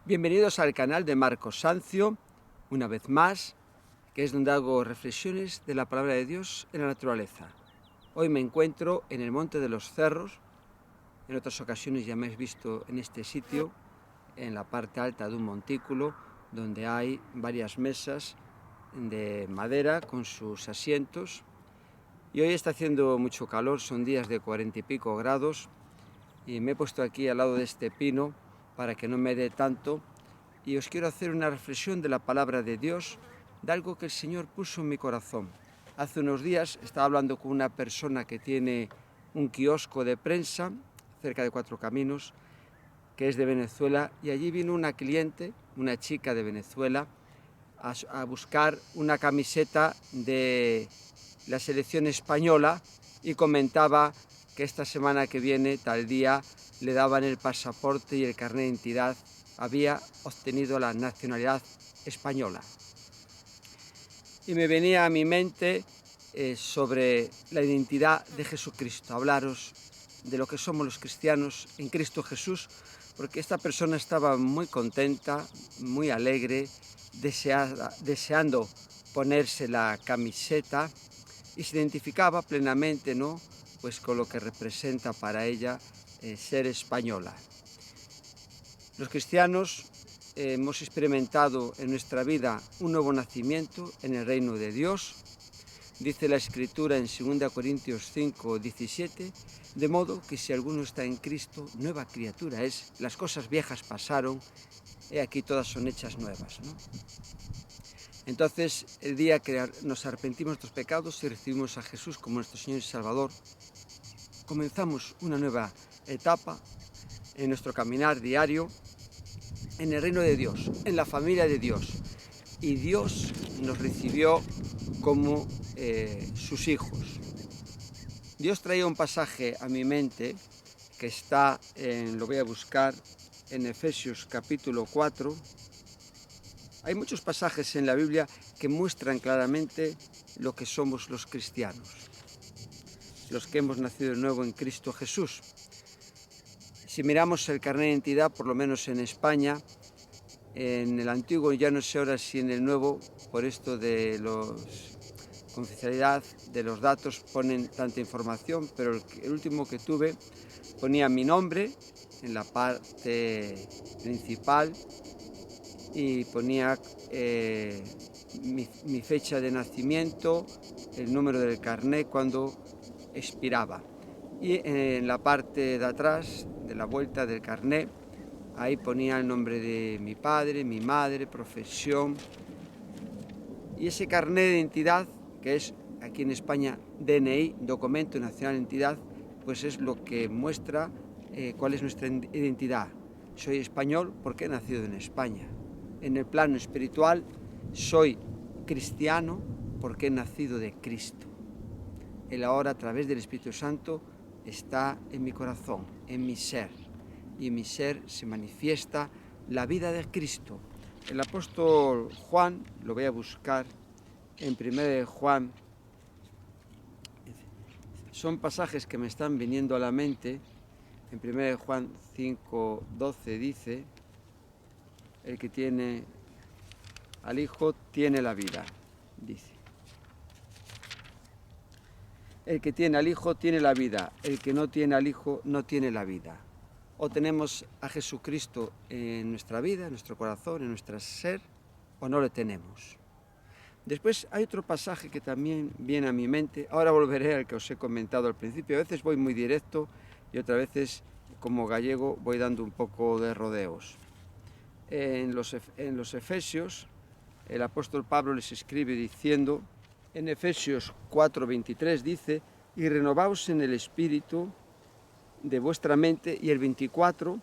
Bienvenidos al canal de Marcos Sancio, una vez más, que es donde hago reflexiones de la palabra de Dios en la naturaleza. Hoy me encuentro en el Monte de los Cerros. En otras ocasiones ya me habéis visto en este sitio, en la parte alta de un montículo, donde hay varias mesas de madera con sus asientos. Y hoy está haciendo mucho calor, son días de 40 y pico grados, y me he puesto aquí al lado de este pino para que no me dé tanto. Y os quiero hacer una reflexión de la palabra de Dios, de algo que el Señor puso en mi corazón. Hace unos días estaba hablando con una persona que tiene un kiosco de prensa cerca de Cuatro Caminos, que es de Venezuela, y allí vino una cliente, una chica de Venezuela, a buscar una camiseta de la selección española y comentaba que esta semana que viene, tal día, le daban el pasaporte y el carnet de identidad. Había obtenido la nacionalidad española. Y me venía a mi mente sobre la identidad de Jesucristo, hablaros de lo que somos los cristianos en Cristo Jesús, porque esta persona estaba muy contenta, muy alegre, deseando ponerse la camiseta y se identificaba plenamente, ¿no?, pues con lo que representa para ella ser española. Los cristianos hemos experimentado en nuestra vida un nuevo nacimiento en el reino de Dios. Dice la Escritura en 2 Corintios 5, 17, de modo que si alguno está en Cristo, nueva criatura es, las cosas viejas pasaron, he aquí todas son hechas nuevas, ¿no? Entonces, el día que nos arrepentimos de nuestros pecados y recibimos a Jesús como nuestro Señor y Salvador, comenzamos una nueva etapa en nuestro caminar diario, en el reino de Dios, en la familia de Dios. Y Dios nos recibió como sus hijos. Dios traía un pasaje a mi mente que está, lo voy a buscar, en Efesios capítulo 4. Hay muchos pasajes en la Biblia que muestran claramente lo que somos los cristianos, los que hemos nacido de nuevo en Cristo Jesús. Si miramos el carnet de identidad, por lo menos en España, en el antiguo, ya no sé ahora si en el nuevo, por esto de la confidencialidad de los datos, ponen tanta información, pero el último que tuve ponía mi nombre en la parte principal y ponía mi fecha de nacimiento, el número del carnet cuando expiraba. Y en la parte de atrás, de la vuelta del carnet, ahí ponía el nombre de mi padre, mi madre, profesión. Y ese carnet de identidad, que es aquí en España DNI, Documento Nacional de Identidad, pues es lo que muestra cuál es nuestra identidad. Soy español porque he nacido en España. En el plano espiritual, soy cristiano porque he nacido de Cristo. Él ahora, a través del Espíritu Santo, está en mi corazón, en mi ser. Y en mi ser se manifiesta la vida de Cristo. El apóstol Juan, lo voy a buscar en 1 Juan, son pasajes que me están viniendo a la mente. En 1 Juan 5, 12 dice, el que tiene al Hijo tiene la vida, dice. El que tiene al Hijo tiene la vida, el que no tiene al Hijo no tiene la vida. O tenemos a Jesucristo en nuestra vida, en nuestro corazón, en nuestro ser, o no le tenemos. Después hay otro pasaje que también viene a mi mente. Ahora volveré al que os he comentado al principio. A veces voy muy directo y otras veces, como gallego, voy dando un poco de rodeos. En los Efesios, el apóstol Pablo les escribe diciendo, en Efesios 4:23 dice, y renovaos en el espíritu de vuestra mente, y el 24,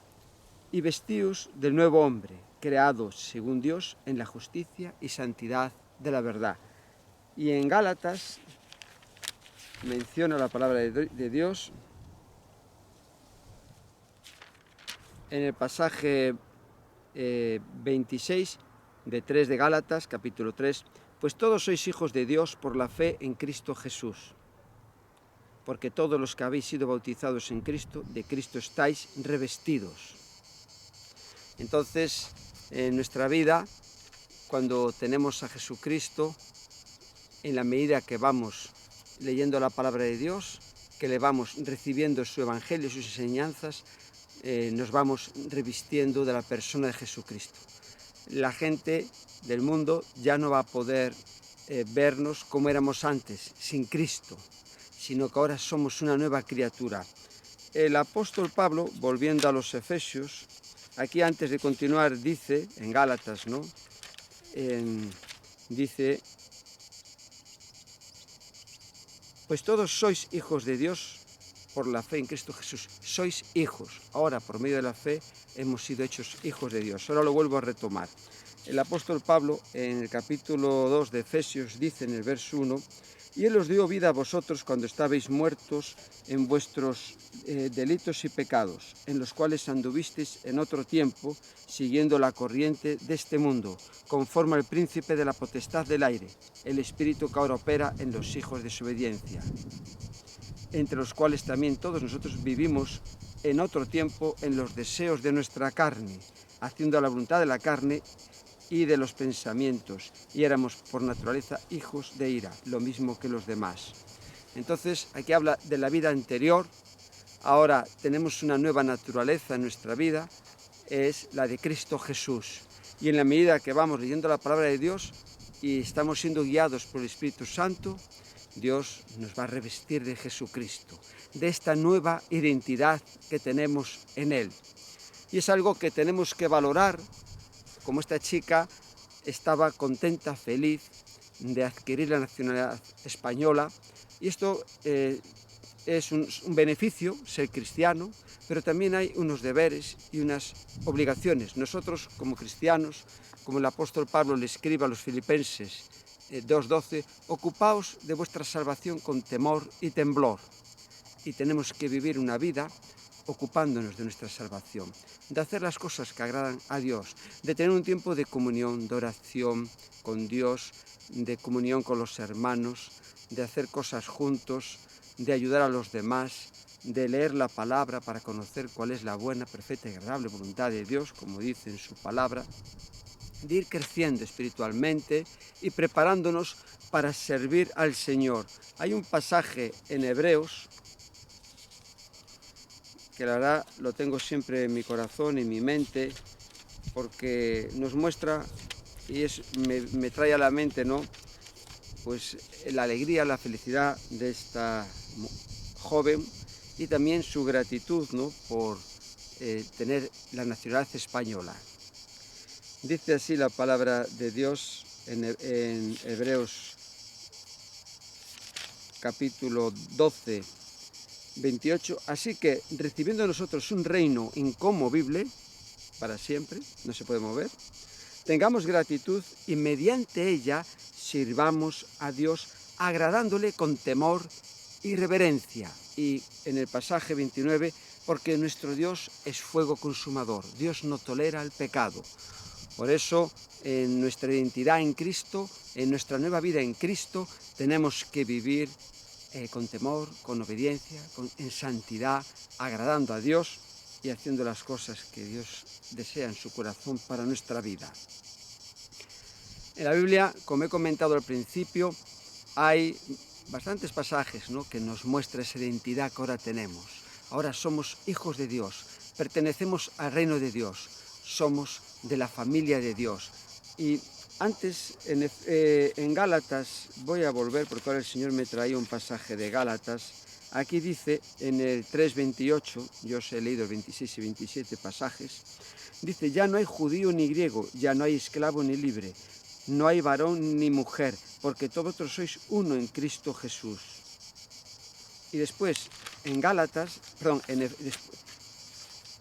y vestíos del nuevo hombre, creado según Dios en la justicia y santidad de la verdad. Y en Gálatas menciona la palabra de Dios en el pasaje 26 de 3 de Gálatas, capítulo 3, pues todos sois hijos de Dios por la fe en Cristo Jesús, porque todos los que habéis sido bautizados en Cristo, de Cristo estáis revestidos. Entonces, En nuestra vida, cuando tenemos a Jesucristo, en la medida que vamos leyendo la palabra de Dios, que le vamos recibiendo su evangelio, sus enseñanzas, nos vamos revistiendo de la persona de Jesucristo. La gente del mundo ya no va a poder vernos como éramos antes, sin Cristo, sino que ahora somos una nueva criatura. El apóstol Pablo, volviendo a los Efesios, aquí antes de continuar dice, en Gálatas, ¿no? Dice, pues todos sois hijos de Dios por la fe en Cristo Jesús. Sois hijos. Ahora, por medio de la fe, hemos sido hechos hijos de Dios. Ahora lo vuelvo a retomar. El apóstol Pablo, en el capítulo 2 de Efesios, dice en el verso 1, y Él os dio vida a vosotros cuando estabais muertos en vuestros delitos y pecados, en los cuales anduvisteis en otro tiempo, siguiendo la corriente de este mundo, conforme al príncipe de la potestad del aire, el espíritu que ahora opera en los hijos de desobediencia, entre los cuales también todos nosotros vivimos en otro tiempo en los deseos de nuestra carne, haciendo la voluntad de la carne y de los pensamientos, y éramos por naturaleza hijos de ira, lo mismo que los demás. Entonces, aquí habla de la vida anterior. Ahora tenemos una nueva naturaleza en nuestra vida, es la de Cristo Jesús. Y en la medida que vamos leyendo la palabra de Dios y estamos siendo guiados por el Espíritu Santo, Dios nos va a revestir de Jesucristo, de esta nueva identidad que tenemos en Él. Y es algo que tenemos que valorar, como esta chica estaba contenta, feliz de adquirir la nacionalidad española. Y esto es un beneficio, ser cristiano, pero también hay unos deberes y unas obligaciones. Nosotros, como cristianos, como el apóstol Pablo le escribe a los Filipenses 2:12, ocupaos de vuestra salvación con temor y temblor. Y tenemos que vivir una vida ocupándonos de nuestra salvación, de hacer las cosas que agradan a Dios, de tener un tiempo de comunión, de oración con Dios, de comunión con los hermanos, de hacer cosas juntos, de ayudar a los demás, de leer la palabra para conocer cuál es la buena, perfecta y agradable voluntad de Dios, como dice en su palabra, de ir creciendo espiritualmente y preparándonos para servir al Señor. Hay un pasaje en Hebreos, que la verdad lo tengo siempre en mi corazón, en mi mente, porque nos muestra y me trae a la mente, ¿no? Pues la alegría, la felicidad de esta joven y también su gratitud, ¿no? Por tener la nacionalidad española. Dice así la palabra de Dios en Hebreos capítulo 12, 28, así que recibiendo nosotros un reino inconmovible para siempre, no se puede mover, tengamos gratitud y mediante ella sirvamos a Dios agradándole con temor y reverencia. Y en el pasaje 29, porque nuestro Dios es fuego consumador, Dios no tolera el pecado. Por eso, en nuestra identidad en Cristo, en nuestra nueva vida en Cristo, tenemos que vivir con temor, con obediencia, en santidad, agradando a Dios y haciendo las cosas que Dios desea en su corazón para nuestra vida. En la Biblia, como he comentado al principio, hay bastantes pasajes, ¿no?, que nos muestran esa identidad que ahora tenemos. Ahora somos hijos de Dios, pertenecemos al reino de Dios, somos de la familia de Dios. Y antes, en Gálatas, voy a volver porque ahora el Señor me traía un pasaje de Gálatas. Aquí dice en el 3:28, yo os he leído 26 y 27 pasajes, dice, ya no hay judío ni griego, ya no hay esclavo ni libre, no hay varón ni mujer, porque todos vosotros sois uno en Cristo Jesús. Y después, en Gálatas, perdón,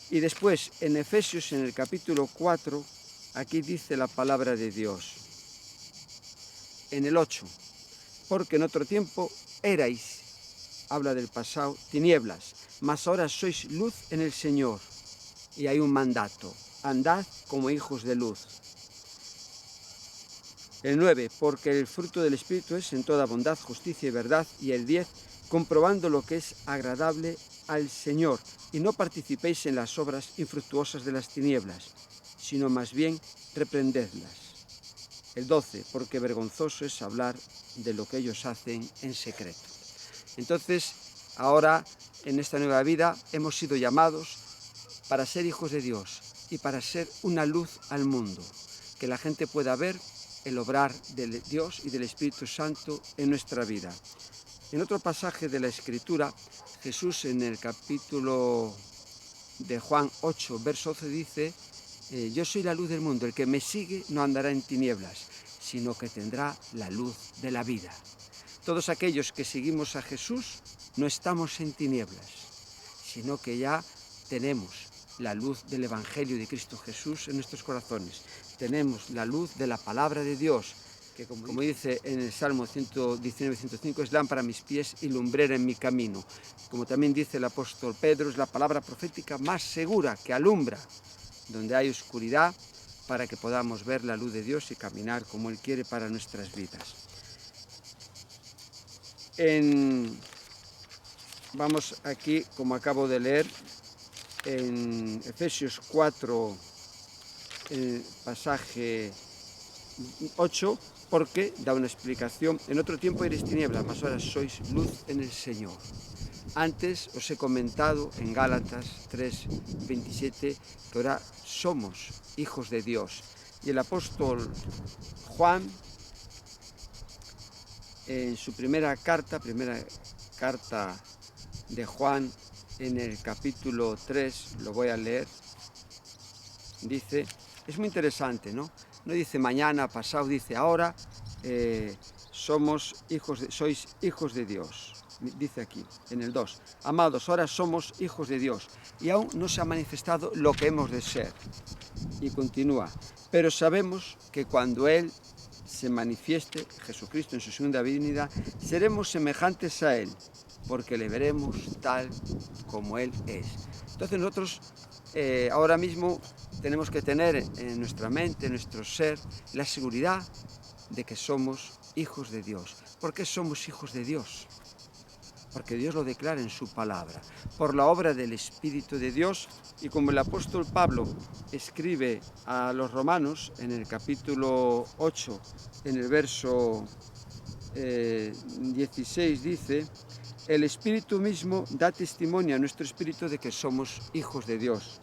y después en Efesios, en el capítulo 4, aquí dice la palabra de Dios, en el 8, porque en otro tiempo erais, habla del pasado, tinieblas, mas ahora sois luz en el Señor. Y hay un mandato, andad como hijos de luz. El 9, porque el fruto del Espíritu es en toda bondad, justicia y verdad. Y el 10, comprobando lo que es agradable al Señor, y no participéis en las obras infructuosas de las tinieblas, sino más bien reprendedlas. El 12, porque vergonzoso es hablar de lo que ellos hacen en secreto. Entonces, ahora, en esta nueva vida, hemos sido llamados para ser hijos de Dios y para ser una luz al mundo, que la gente pueda ver el obrar de Dios y del Espíritu Santo en nuestra vida. En otro pasaje de la Escritura, Jesús en el capítulo de Juan 8, verso 12 dice: yo soy la luz del mundo, el que me sigue no andará en tinieblas, sino que tendrá la luz de la vida. Todos aquellos que seguimos a Jesús no estamos en tinieblas, sino que ya tenemos la luz del Evangelio de Cristo Jesús en nuestros corazones. Tenemos la luz de la palabra de Dios, que como dice en el Salmo 119-105, es lámpara a mis pies y lumbrera en mi camino. Como también dice el apóstol Pedro, es la palabra profética más segura que alumbra donde hay oscuridad, para que podamos ver la luz de Dios y caminar como Él quiere para nuestras vidas. Vamos aquí, como acabo de leer, en Efesios 4, pasaje 8, porque da una explicación. En otro tiempo eres tinieblas, mas ahora sois luz en el Señor. Antes os he comentado en Gálatas 3:27 que ahora somos hijos de Dios. Y el apóstol Juan, en su primera carta de Juan, en el capítulo 3, lo voy a leer, dice, es muy interesante, ¿no? No dice mañana, pasado, dice ahora sois hijos de Dios. Dice aquí, en el 2, amados, ahora somos hijos de Dios y aún no se ha manifestado lo que hemos de ser. Y continúa, pero sabemos que cuando Él se manifieste, Jesucristo en su segunda venida, seremos semejantes a Él, porque le veremos tal como Él es. Entonces nosotros ahora mismo tenemos que tener en nuestra mente, en nuestro ser, la seguridad de que somos hijos de Dios. ¿Por qué somos hijos de Dios? Porque Dios lo declara en su palabra, por la obra del Espíritu de Dios, y como el apóstol Pablo escribe a los romanos en el capítulo 8, en el verso 16, dice: el Espíritu mismo da testimonio a nuestro espíritu de que somos hijos de Dios.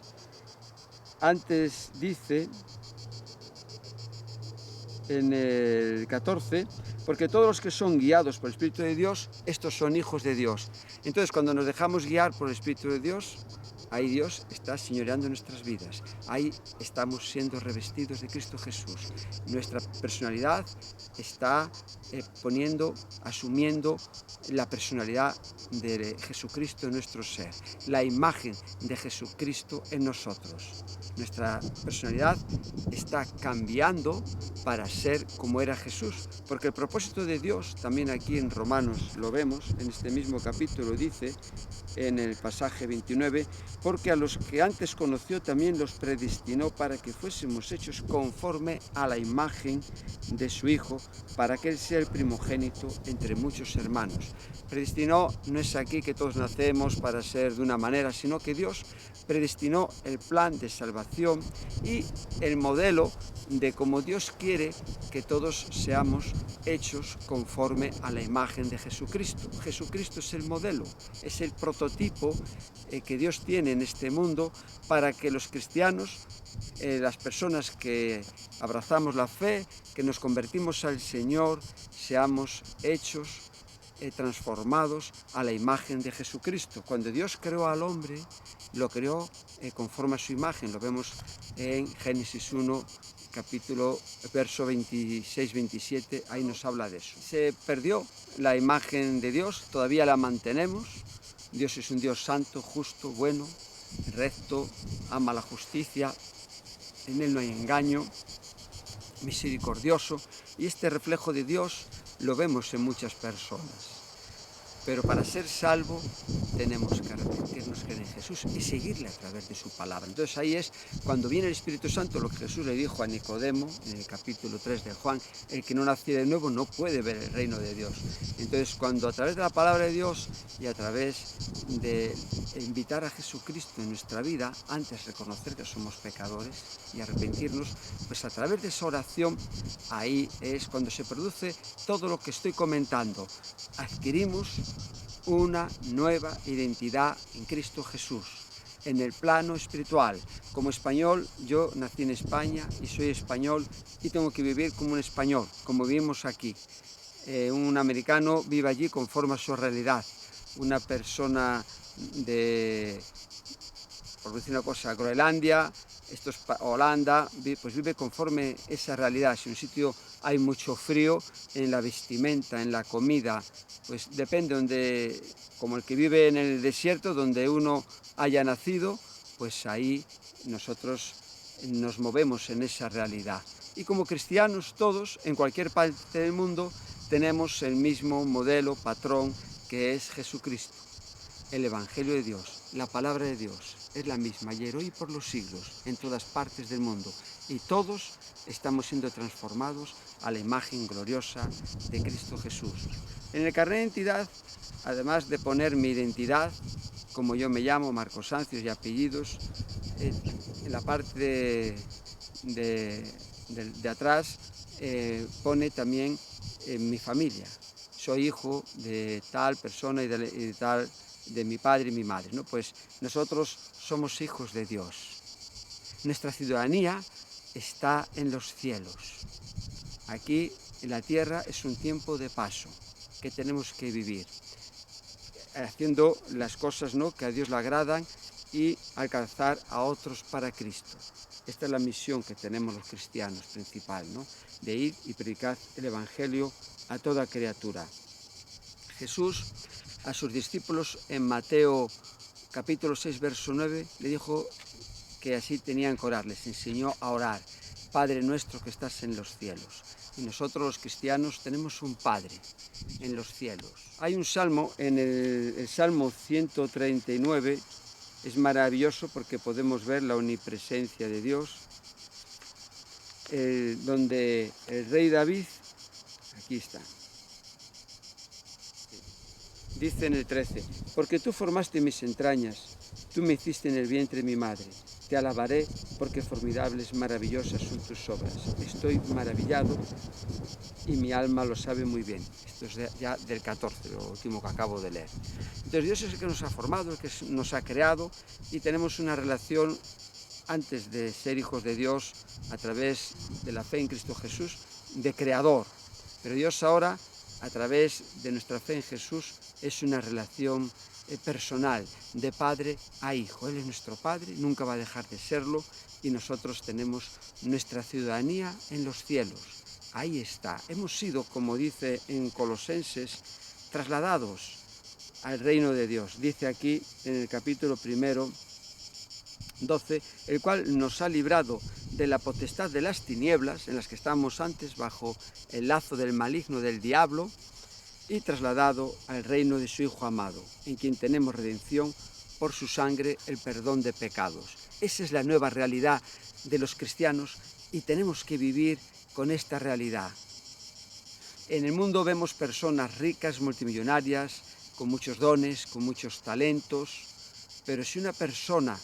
Antes dice, en el 14, porque todos los que son guiados por el Espíritu de Dios, estos son hijos de Dios. Entonces, cuando nos dejamos guiar por el Espíritu de Dios, ahí Dios está señoreando nuestras vidas. Ahí estamos siendo revestidos de Cristo Jesús. Nuestra personalidad está asumiendo la personalidad de Jesucristo en nuestro ser, la imagen de Jesucristo en nosotros. Nuestra personalidad está cambiando para ser como era Jesús, porque el propósito de Dios, también aquí en Romanos lo vemos, en este mismo capítulo dice, en el pasaje 29, porque a los que antes conoció también los predestinó para que fuésemos hechos conforme a la imagen de su Hijo, para que Él sea el primogénito entre muchos hermanos. Predestinó no es aquí que todos nacemos para ser de una manera, sino que Dios predestinó el plan de salvación y el modelo de cómo Dios quiere que todos seamos hechos conforme a la imagen de Jesucristo. Jesucristo es el modelo, es el prototipo que Dios tiene en este mundo para que los cristianos, las personas que abrazamos la fe, que nos convertimos al Señor, seamos hechos transformados a la imagen de Jesucristo. Cuando Dios creó al hombre, lo creó conforme a su imagen. Lo vemos en Génesis 1, verso 26-27, ahí nos habla de eso. Se perdió la imagen de Dios, todavía la mantenemos. Dios es un Dios santo, justo, bueno, recto, ama la justicia, en Él no hay engaño, misericordioso, y este reflejo de Dios lo vemos en muchas personas. Pero para ser salvo tenemos que arrepentirnos. personas creen en Jesús y seguirle a través de su palabra. Entonces ahí es cuando viene el Espíritu Santo, lo que Jesús le dijo a Nicodemo en el capítulo 3 de Juan: el que no naciera de nuevo no puede ver el reino de Dios. Entonces cuando a través de la palabra de Dios y a través de invitar a Jesucristo en nuestra vida, antes reconocer que somos pecadores y arrepentirnos, pues a través de esa oración, ahí es cuando se produce todo lo que estoy comentando. Adquirimos una nueva identidad en Cristo Jesús, en el plano espiritual. Como español, yo nací en España y soy español y tengo que vivir como un español, como vivimos aquí. Un americano vive allí conforme a su realidad. Una persona de, por decir una cosa, Groenlandia, esto es Holanda, pues vive conforme esa realidad. Si en un sitio hay mucho frío, en la vestimenta, en la comida, pues depende donde, como el que vive en el desierto, donde uno haya nacido, pues ahí nosotros nos movemos en esa realidad. Y como cristianos todos, en cualquier parte del mundo, tenemos el mismo modelo, patrón, que es Jesucristo. El Evangelio de Dios, la palabra de Dios, es la misma ayer, hoy y por los siglos, en todas partes del mundo. Y todos estamos siendo transformados a la imagen gloriosa de Cristo Jesús. En el carnet de identidad, además de poner mi identidad, como yo me llamo, Marcos Sancios y apellidos, en la parte de atrás pone también mi familia. Soy hijo de tal persona y de tal, de mi padre y mi madre, ¿no? Pues nosotros somos hijos de Dios. Nuestra ciudadanía está en los cielos. Aquí en la tierra es un tiempo de paso que tenemos que vivir, haciendo las cosas, ¿no?, que a Dios le agradan y alcanzar a otros para Cristo. Esta es la misión que tenemos los cristianos principal, ¿no?, de ir y predicar el Evangelio a toda criatura. Jesús a sus discípulos en Mateo capítulo 6, verso 9, le dijo que así tenían que orar, les enseñó a orar: Padre nuestro que estás en los cielos. Y nosotros los cristianos tenemos un Padre en los cielos. Hay un salmo, en el Salmo 139, es maravilloso porque podemos ver la omnipresencia de Dios, donde el rey David, aquí está, dice en el 13: porque tú formaste mis entrañas, tú me hiciste en el vientre mi madre. Te alabaré porque formidables, maravillosas son tus obras. Estoy maravillado y mi alma lo sabe muy bien. Esto es ya del 14, lo último que acabo de leer. Entonces Dios es el que nos ha formado, el que nos ha creado, y tenemos una relación antes de ser hijos de Dios a través de la fe en Cristo Jesús, de creador. Pero Dios ahora, a través de nuestra fe en Jesús, es una relación personal, de padre a hijo. Él es nuestro padre, nunca va a dejar de serlo, y nosotros tenemos nuestra ciudadanía en los cielos. Ahí está. Hemos sido, como dice en Colosenses, trasladados al reino de Dios. Dice aquí en el capítulo 1, 12, el cual nos ha librado de la potestad de las tinieblas, en las que estábamos antes bajo el lazo del maligno del diablo, y trasladado al reino de su Hijo amado, en quien tenemos redención por su sangre, el perdón de pecados. Esa es la nueva realidad de los cristianos y tenemos que vivir con esta realidad. En el mundo vemos personas ricas, multimillonarias, con muchos dones, con muchos talentos, pero si una persona,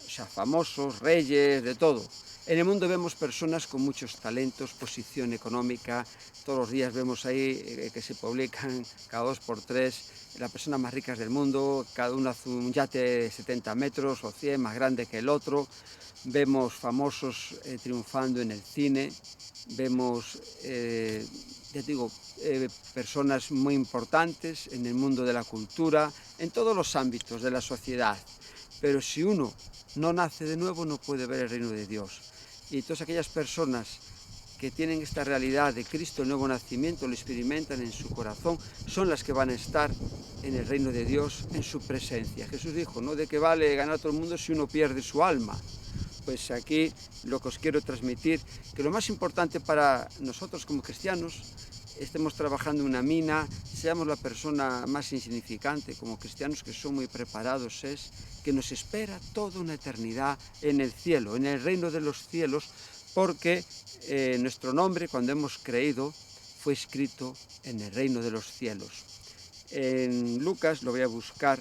o sea, famosos, reyes, de todo. En el mundo vemos personas con muchos talentos, posición económica. Todos los días vemos ahí que se publican cada 2 por 3 las personas más ricas del mundo. Cada uno hace un yate de 70 metros o 100 más grande que el otro. Vemos famosos triunfando en el cine. Vemos, ya te digo, personas muy importantes en el mundo de la cultura, en todos los ámbitos de la sociedad. Pero si uno no nace de nuevo, no puede ver el reino de Dios. Y todas aquellas personas que tienen esta realidad de Cristo, el nuevo nacimiento, lo experimentan en su corazón, son las que van a estar en el reino de Dios, en su presencia. Jesús dijo, ¿no?, ¿de qué vale ganar a todo el mundo si uno pierde su alma? Pues aquí lo que os quiero transmitir, que lo más importante para nosotros como cristianos estemos trabajando en una mina, seamos la persona más insignificante, como cristianos que son muy preparados, es que nos espera toda una eternidad en el cielo, en el reino de los cielos, porque nuestro nombre, cuando hemos creído, fue escrito en el reino de los cielos. En Lucas, lo voy a buscar,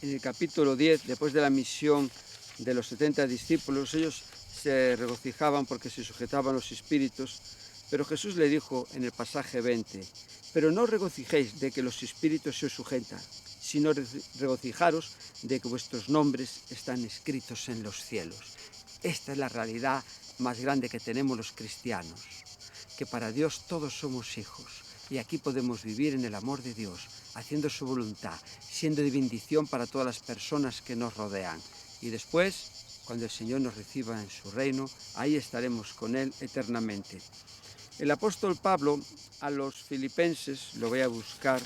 en el capítulo 10, después de la misión de los 70 discípulos, ellos se regocijaban porque se sujetaban los espíritus, pero Jesús le dijo en el pasaje 20, pero no regocijéis de que los espíritus se os sujetan, sino regocijaros de que vuestros nombres están escritos en los cielos. Esta es la realidad más grande que tenemos los cristianos, que para Dios todos somos hijos y aquí podemos vivir en el amor de Dios, haciendo su voluntad, siendo de bendición para todas las personas que nos rodean. Y después, cuando el Señor nos reciba en su reino, ahí estaremos con Él eternamente. El apóstol Pablo a los filipenses, lo voy a buscar,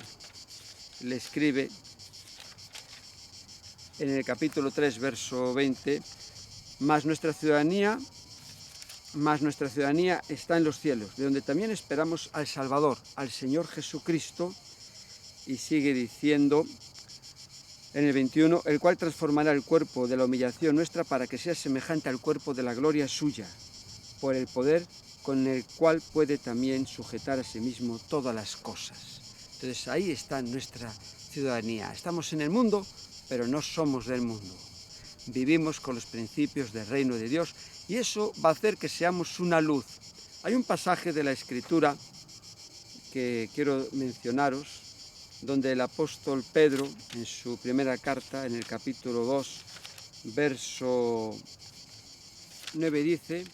le escribe en el capítulo 3, verso 20, mas nuestra ciudadanía está en los cielos, de donde también esperamos al Salvador, al Señor Jesucristo, y sigue diciendo en el 21, el cual transformará el cuerpo de la humillación nuestra para que sea semejante al cuerpo de la gloria suya, por el poder con el cual puede también sujetar a sí mismo todas las cosas. Entonces ahí está nuestra ciudadanía. Estamos en el mundo, pero no somos del mundo. Vivimos con los principios del reino de Dios y eso va a hacer que seamos una luz. Hay un pasaje de la Escritura que quiero mencionaros, donde el apóstol Pedro, en su primera carta, en el capítulo 2, verso 9, dice,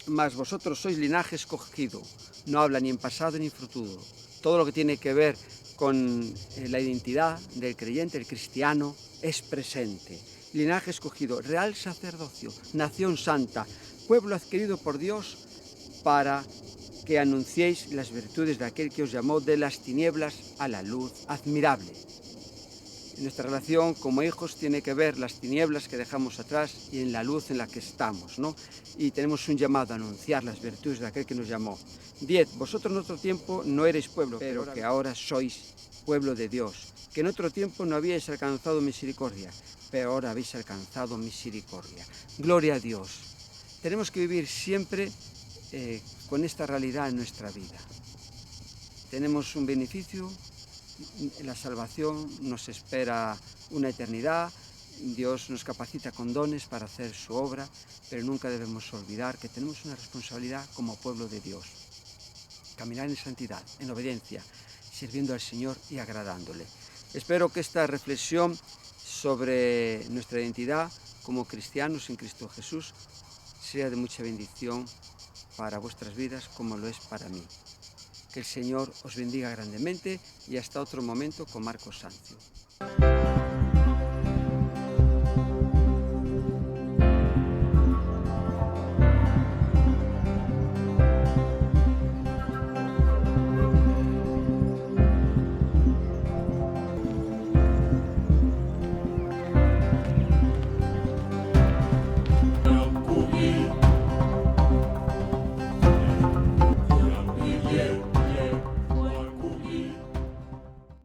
mas vosotros sois linaje escogido, no habla ni en pasado ni en futuro. Todo lo que tiene que ver con la identidad del creyente, el cristiano, es presente. Linaje escogido, real sacerdocio, nación santa, pueblo adquirido por Dios para que anunciéis las virtudes de aquel que os llamó de las tinieblas a la luz admirable. Nuestra relación como hijos tiene que ver las tinieblas que dejamos atrás y en la luz en la que estamos, ¿no? Y tenemos un llamado a anunciar las virtudes de aquel que nos llamó. 10. Vosotros en otro tiempo no erais pueblo, pero que ahora sois pueblo de Dios. Que en otro tiempo no habíais alcanzado misericordia, pero ahora habéis alcanzado misericordia. Gloria a Dios. Tenemos que vivir siempre con esta realidad en nuestra vida. Tenemos un beneficio, la salvación, nos espera una eternidad, Dios nos capacita con dones para hacer su obra, pero nunca debemos olvidar que tenemos una responsabilidad como pueblo de Dios. Caminar en santidad, en obediencia, sirviendo al Señor y agradándole. Espero que esta reflexión sobre nuestra identidad como cristianos en Cristo Jesús sea de mucha bendición para vuestras vidas como lo es para mí. Que el Señor os bendiga grandemente y hasta otro momento con Marcos Sancio.